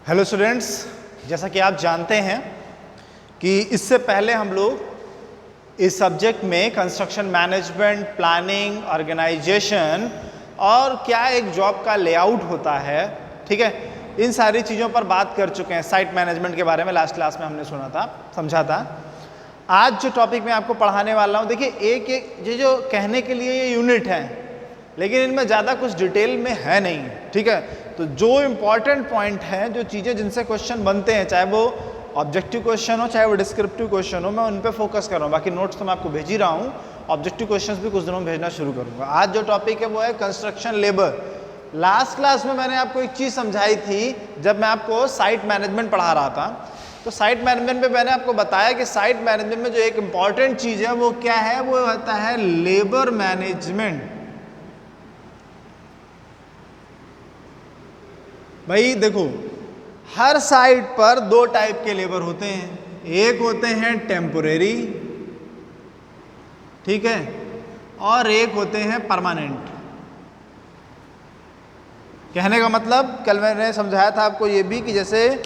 Hello students, जैसा कि आप जानते हैं कि इससे पहले हम लोग इस सब्जेक्ट में कंस्ट्रक्शन मैनेजमेंट, प्लानिंग, ऑर्गेनाइजेशन और क्या एक जॉब का लेआउट होता है, ठीक है, इन सारी चीज़ों पर बात कर चुके हैं। साइट मैनेजमेंट के बारे में लास्ट क्लास में हमने सुना था, समझा था। आज जो टॉपिक मैं आपको पढ़ाने वाला हूँ, देखिए एक एक ये जो कहने के लिए ये यूनिट है, लेकिन इनमें ज़्यादा कुछ डिटेल में है नहीं, ठीक है। तो जो इम्पॉर्टेंट पॉइंट हैं, जो चीज़ें जिनसे क्वेश्चन बनते हैं, चाहे वो ऑब्जेक्टिव क्वेश्चन हो चाहे वो डिस्क्रिप्टिव क्वेश्चन हो, मैं उन पे फोकस कर रहा हूँ। बाकी नोट्स तो मैं आपको भेज ही रहा हूँ, ऑब्जेक्टिव क्वेश्चंस भी कुछ दिनों में भेजना शुरू करूँगा। आज जो टॉपिक है वो है कंस्ट्रक्शन लेबर। लास्ट क्लास में मैंने आपको एक चीज़ समझाई थी, जब मैं आपको साइट मैनेजमेंट पढ़ा रहा था, तो साइट मैनेजमेंट में मैंने आपको बताया कि साइट मैनेजमेंट में जो एक इम्पॉर्टेंट चीज़ है वो क्या है, वो होता है लेबर मैनेजमेंट। भाई देखो, हर साइट पर दो टाइप के लेबर होते हैं। एक होते हैं टेम्पोरेरी, ठीक है, और एक होते हैं परमानेंट। कहने का मतलब कल मैंने समझाया था आपको ये भी कि जैसे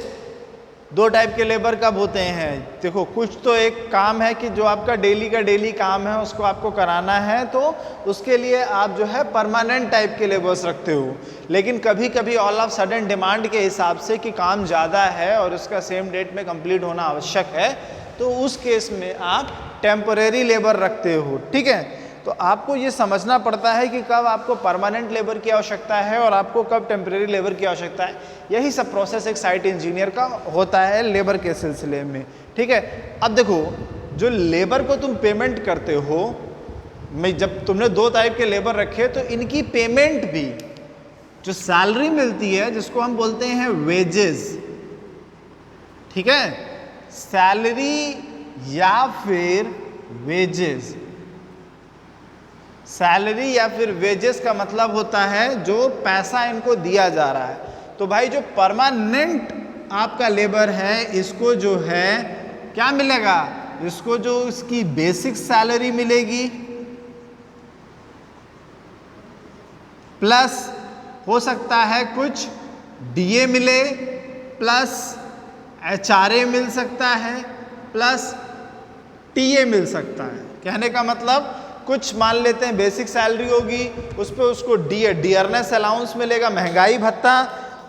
दो टाइप के लेबर कब होते हैं। देखो, कुछ तो एक काम है कि जो आपका डेली का डेली काम है उसको आपको कराना है, तो उसके लिए आप जो है परमानेंट टाइप के लेबर्स रखते हो। लेकिन कभी कभी ऑल ऑफ सडन डिमांड के हिसाब से कि काम ज़्यादा है और उसका सेम डेट में कंप्लीट होना आवश्यक है, तो उस केस में आप टेम्परेरी लेबर रखते हो, ठीक है। तो आपको ये समझना पड़ता है कि कब आपको परमानेंट लेबर की आवश्यकता है और आपको कब टेम्परेरी लेबर की आवश्यकता है। यही सब प्रोसेस एक साइट इंजीनियर का होता है लेबर के सिलसिले में, ठीक है। अब देखो, जो लेबर को तुम पेमेंट करते हो, मैं जब तुमने दो टाइप के लेबर रखे, तो इनकी पेमेंट भी, जो सैलरी मिलती है जिसको हम बोलते हैं वेजेस, ठीक है, सैलरी या फिर वेजेस। सैलरी या फिर वेजेस का मतलब होता है जो पैसा इनको दिया जा रहा है। तो भाई जो परमानेंट आपका लेबर है, इसको जो है क्या मिलेगा, इसको जो इसकी बेसिक सैलरी मिलेगी, प्लस हो सकता है कुछ डीए मिले, प्लस एचआरए मिल सकता है, प्लस टीए मिल सकता है। कहने का मतलब कुछ मान लेते हैं बेसिक सैलरी होगी, उस पर उसको डियरनेस अलाउंस मिलेगा, महंगाई भत्ता,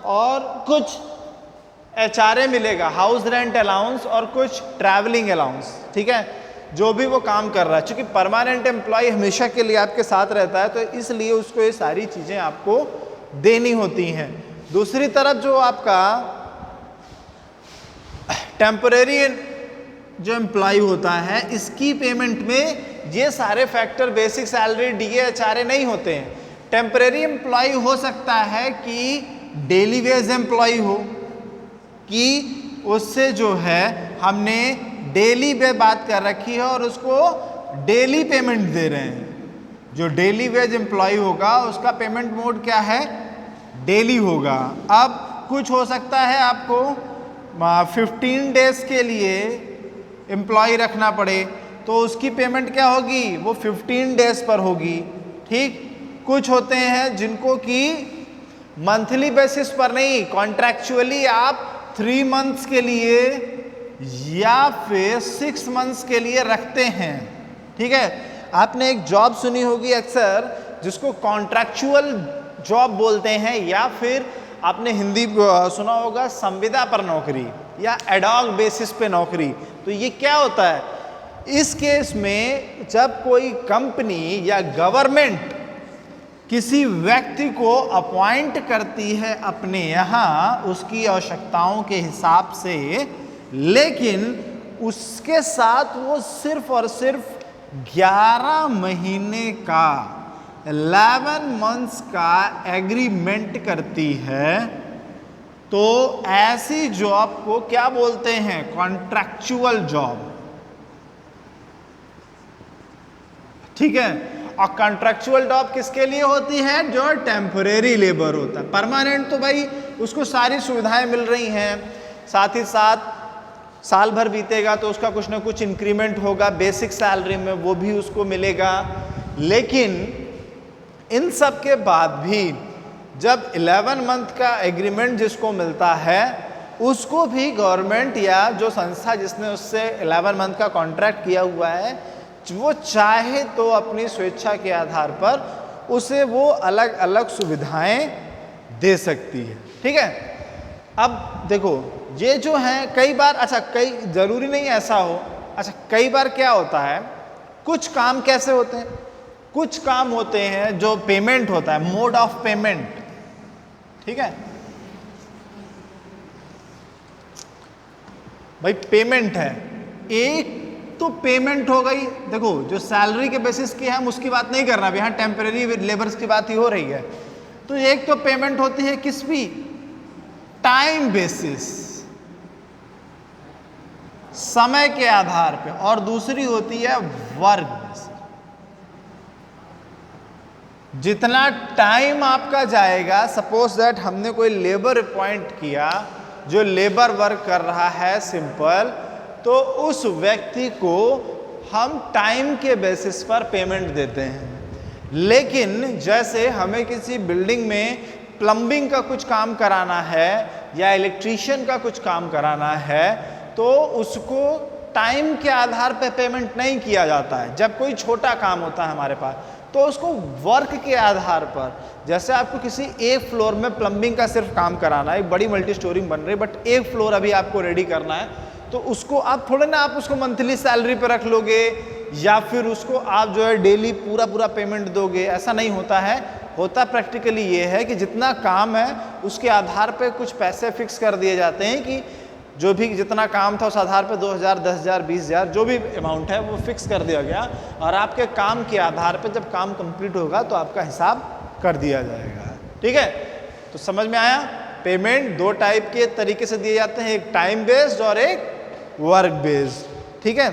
और कुछ एचआरए मिलेगा, हाउस रेंट अलाउंस, और कुछ ट्रैवलिंग अलाउंस, ठीक है, जो भी वो काम कर रहा है। चूंकि परमानेंट एम्प्लॉय हमेशा के लिए आपके साथ रहता है, तो इसलिए उसको ये सारी चीज़ें आपको देनी होती हैं। दूसरी तरफ जो आपका टेम्परेरी जो एम्प्लॉय होता है, इसकी पेमेंट में ये सारे factor, basic salary, DA, HRA नहीं होते हैं। टेम्परेरी एम्प्लॉय हो सकता है कि डेली वेज एम्प्लॉय हो, कि उससे जो है हमने डेली पे बात कर रखी है और उसको डेली पेमेंट दे रहे हैं। जो डेली वेज एम्प्लॉय होगा उसका पेमेंट मोड क्या है, डेली होगा। अब कुछ हो सकता है आपको 15 डेज के लिए एम्प्लॉय रखना पड़े, तो उसकी पेमेंट क्या होगी, वो 15 डेज पर होगी, ठीक। कुछ होते हैं जिनको कि मंथली बेसिस पर नहीं, कॉन्ट्रैक्चुअली आप 3 मंथ्स के लिए या फिर 6 मंथ्स के लिए रखते हैं, ठीक है। आपने एक जॉब सुनी होगी अक्सर जिसको कॉन्ट्रैक्चुअल जॉब बोलते हैं, या फिर आपने हिंदी सुना होगा संविदा पर नौकरी या एडॉक बेसिस पे नौकरी। तो ये क्या होता है, इस केस में जब कोई कंपनी या गवर्नमेंट किसी व्यक्ति को अपॉइंट करती है अपने यहाँ उसकी आवश्यकताओं के हिसाब से, लेकिन उसके साथ वो सिर्फ और सिर्फ 11 महीने का, 11 मंथ्स का एग्रीमेंट करती है, तो ऐसी जॉब को क्या बोलते हैं, कॉन्ट्रैक्चुअल जॉब, ठीक है। और कॉन्ट्रैक्चुअल जॉब किसके लिए होती है, जो टेम्परेरी लेबर होता है। परमानेंट तो भाई उसको सारी सुविधाएं मिल रही हैं, साथ ही साथ साल भर बीतेगा तो उसका कुछ ना कुछ इंक्रीमेंट होगा बेसिक सैलरी में, वो भी उसको मिलेगा। लेकिन इन सब के बाद भी जब 11 मंथ का एग्रीमेंट जिसको मिलता है, उसको भी गवर्नमेंट या जो संस्था जिसने उससे 11 मंथ का कॉन्ट्रैक्ट किया हुआ है, वो चाहे तो अपनी स्वेच्छा के आधार पर उसे वो अलग अलग सुविधाएं दे सकती है। ठीक है, अब देखो ये जो है कई बार, अच्छा कई जरूरी नहीं ऐसा हो, अच्छा कई बार क्या होता है, कुछ काम कैसे होते हैं, कुछ काम होते हैं जो पेमेंट होता है, मोड ऑफ पेमेंट। ठीक है भाई, पेमेंट है, एक तो पेमेंट हो गई, देखो जो सैलरी के बेसिस की हम उसकी बात नहीं कर रहा, यहाँ टेम्परेरी लेबर्स की बात ही हो रही है। तो एक तो पेमेंट होती है किस भी, टाइम बेसिस, समय के आधार पे, और दूसरी होती है वर्क बेसिस। जितना टाइम आपका जाएगा, सपोज दैट हमने कोई लेबर अपॉइंट किया जो लेबर वर्क कर रहा है सिंपल, तो उस व्यक्ति को हम टाइम के बेसिस पर पेमेंट देते हैं। लेकिन जैसे हमें किसी बिल्डिंग में प्लम्बिंग का कुछ काम कराना है या इलेक्ट्रीशियन का कुछ काम कराना है, तो उसको टाइम के आधार पर पेमेंट नहीं किया जाता है। जब कोई छोटा काम होता है हमारे पास, तो उसको वर्क के आधार पर, जैसे आपको किसी एक फ्लोर में प्लम्बिंग का सिर्फ काम कराना है, एक बड़ी मल्टी स्टोरिंग बन रही है, बट एक फ्लोर अभी आपको रेडी करना है, तो उसको आप थोड़े ना आप उसको मंथली सैलरी पे रख लोगे या फिर उसको आप जो है डेली पूरा पेमेंट दोगे, ऐसा नहीं होता है। होता प्रैक्टिकली ये है कि जितना काम है उसके आधार पे कुछ पैसे फिक्स कर दिए जाते हैं कि जो भी जितना काम था उस आधार पे 2000, 10,000, 20,000 जो भी अमाउंट है वो फिक्स कर दिया गया, और आपके काम के आधार पे जब काम कंप्लीट होगा तो आपका हिसाब कर दिया जाएगा। ठीक है, तो समझ में आया, पेमेंट दो टाइप के तरीके से दिए जाते हैं, एक टाइम बेस्ड और एक वर्क बेस्ड। ठीक है,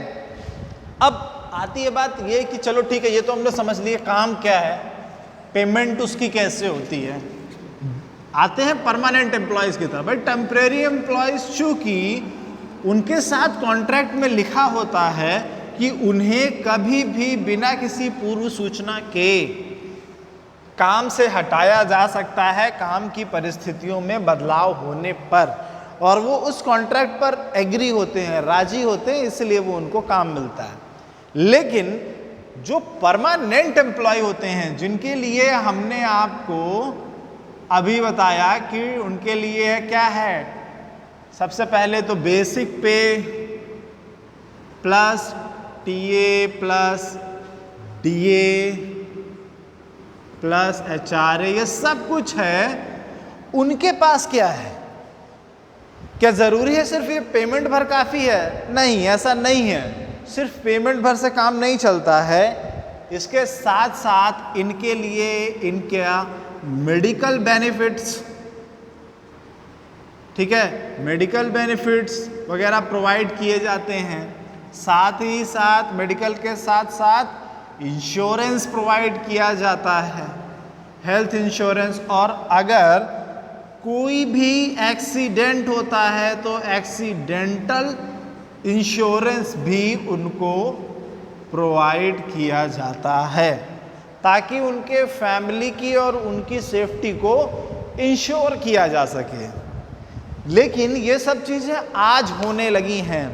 अब आती है बात ये कि चलो ठीक है, ये तो हमने समझ लिया काम क्या है, पेमेंट उसकी कैसे होती है। आते हैं परमानेंट एम्प्लॉयज़ की तरफ। भाई टेम्परेरी एम्प्लॉयज़ चूंकि उनके साथ कॉन्ट्रैक्ट में लिखा होता है कि उन्हें कभी भी बिना किसी पूर्व सूचना के काम से हटाया जा सकता है काम की परिस्थितियों में बदलाव होने पर, और वो उस कॉन्ट्रैक्ट पर एग्री होते हैं, राजी होते हैं, इसलिए वो उनको काम मिलता है। लेकिन जो परमानेंट एम्प्लॉय होते हैं, जिनके लिए हमने आपको अभी बताया कि उनके लिए क्या है, सबसे पहले तो बेसिक पे plus TA plus DA plus HRA, ये सब कुछ है, उनके पास क्या है, क्या जरूरी है सिर्फ ये पेमेंट भर काफी है? नहीं, ऐसा नहीं है, सिर्फ पेमेंट भर से काम नहीं चलता है। इसके साथ साथ इनके लिए इनके मेडिकल बेनिफिट्स, ठीक है, मेडिकल बेनिफिट्स वगैरह प्रोवाइड किए जाते हैं। साथ ही साथ मेडिकल के साथ साथ इंश्योरेंस प्रोवाइड किया जाता है, हेल्थ इंश्योरेंस, और अगर कोई भी एक्सीडेंट होता है तो एक्सीडेंटल इंश्योरेंस भी उनको प्रोवाइड किया जाता है, ताकि उनके फैमिली की और उनकी सेफ्टी को इंश्योर किया जा सके। लेकिन ये सब चीज़ें आज होने लगी हैं,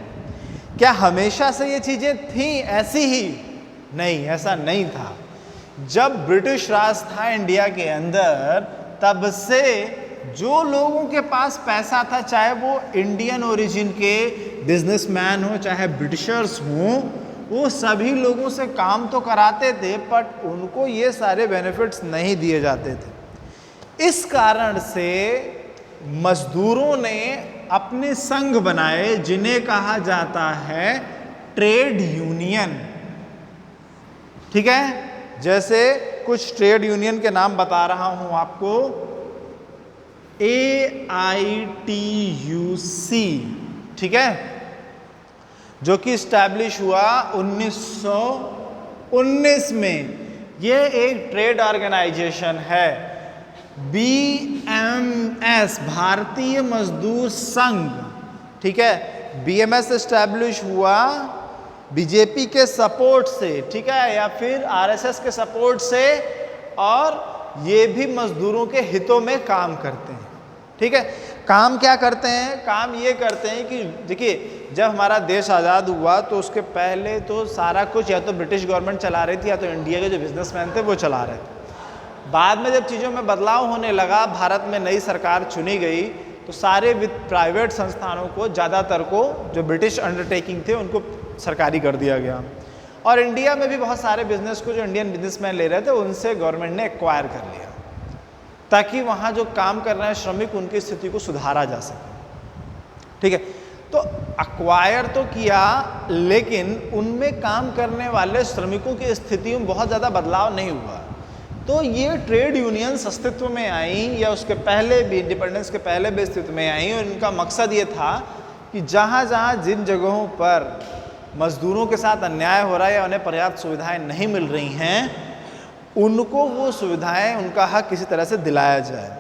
क्या हमेशा से ये चीज़ें थीं ऐसी ही? नहीं, ऐसा नहीं था। जब ब्रिटिश राज था इंडिया के अंदर, तब से जो लोगों के पास पैसा था, चाहे वो इंडियन ओरिजिन के बिजनेसमैन हो चाहे ब्रिटिशर्स हों, वो सभी लोगों से काम तो कराते थे, बट उनको ये सारे बेनिफिट्स नहीं दिए जाते थे। इस कारण से मजदूरों ने अपने संघ बनाए, जिन्हें कहा जाता है ट्रेड यूनियन। ठीक है, जैसे कुछ ट्रेड यूनियन के नाम बता रहा हूं आपको। AITUC, ठीक है, जो कि स्टैब्लिश हुआ 1919 में। ये एक ट्रेड ऑर्गेनाइजेशन है। BMS, भारतीय मजदूर संघ, ठीक है, BMS स्टैब्लिश हुआ बीजेपी के सपोर्ट से, ठीक है, या फिर RSS के सपोर्ट से, और ये भी मजदूरों के हितों में काम करते हैं। ठीक है, काम क्या करते हैं? काम ये करते हैं कि देखिए, जब हमारा देश आज़ाद हुआ तो उसके पहले तो सारा कुछ या तो ब्रिटिश गवर्नमेंट चला रही थी या तो इंडिया के जो बिजनेसमैन थे वो चला रहे थे। बाद में जब चीज़ों में बदलाव होने लगा, भारत में नई सरकार चुनी गई, तो सारे प्राइवेट संस्थानों को, ज़्यादातर को, जो ब्रिटिश अंडरटेकिंग थे उनको सरकारी कर दिया गया। और इंडिया में भी बहुत सारे बिजनेस को जो इंडियन बिजनेसमैन ले रहे थे उनसे गवर्नमेंट ने एक्वायर कर लिया, ताकि वहाँ जो काम कर रहे हैं श्रमिक, उनकी स्थिति को सुधारा जा सके। ठीक है, तो अक्वायर तो किया, लेकिन उनमें काम करने वाले श्रमिकों की स्थिति में बहुत ज़्यादा बदलाव नहीं हुआ। तो ये ट्रेड यूनियंस अस्तित्व में आई, या उसके पहले भी, इंडिपेंडेंस के पहले भी अस्तित्व में आई, और इनका मकसद ये था कि जहाँ जहाँ जिन जगहों पर मजदूरों के साथ अन्याय हो रहा है या उन्हें पर्याप्त सुविधाएं नहीं मिल रही हैं, उनको वो सुविधाएं, उनका हक किसी तरह से दिलाया जाए।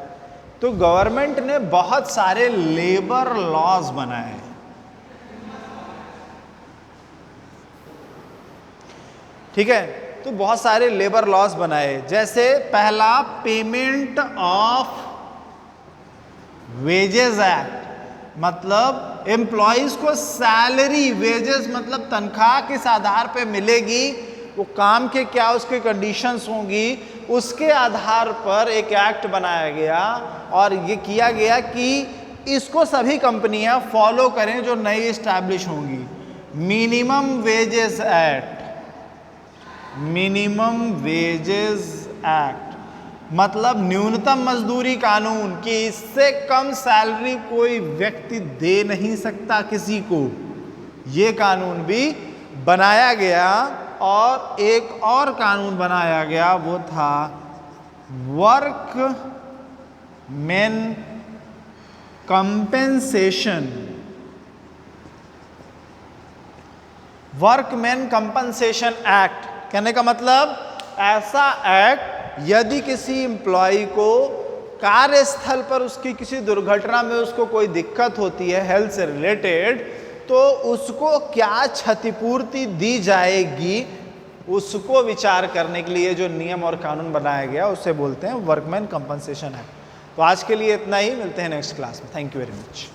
तो गवर्नमेंट ने बहुत सारे लेबर लॉज बनाए। ठीक है, तो बहुत सारे लेबर लॉज बनाए। जैसे पहला, पेमेंट ऑफ वेजेस एक्ट, मतलब एम्प्लॉयज को सैलरी, वेजेस मतलब तनख्वाह किस आधार पे मिलेगी, वो काम के क्या उसके कंडीशंस होंगी, उसके आधार पर एक एक्ट बनाया गया। और ये किया गया कि इसको सभी कंपनियां फॉलो करें जो नई इस्टेब्लिश होंगी। Minimum wages act, minimum wages act मतलब न्यूनतम मजदूरी कानून, कि इससे कम सैलरी कोई व्यक्ति दे नहीं सकता किसी को, ये कानून भी बनाया गया। और एक और कानून बनाया गया, वो था work man compensation, workman compensation act. कहने का मतलब, ऐसा एक्ट यदि किसी एम्प्लॉय को कार्यस्थल पर उसकी किसी दुर्घटना में उसको कोई दिक्कत होती है हेल्थ से रिलेटेड, तो उसको क्या क्षतिपूर्ति दी जाएगी, उसको विचार करने के लिए जो नियम और कानून बनाया गया उसे बोलते हैं वर्कमैन कंपनसेशन एक्ट। तो आज के लिए इतना ही, मिलते हैं नेक्स्ट क्लास में। Thank you very much.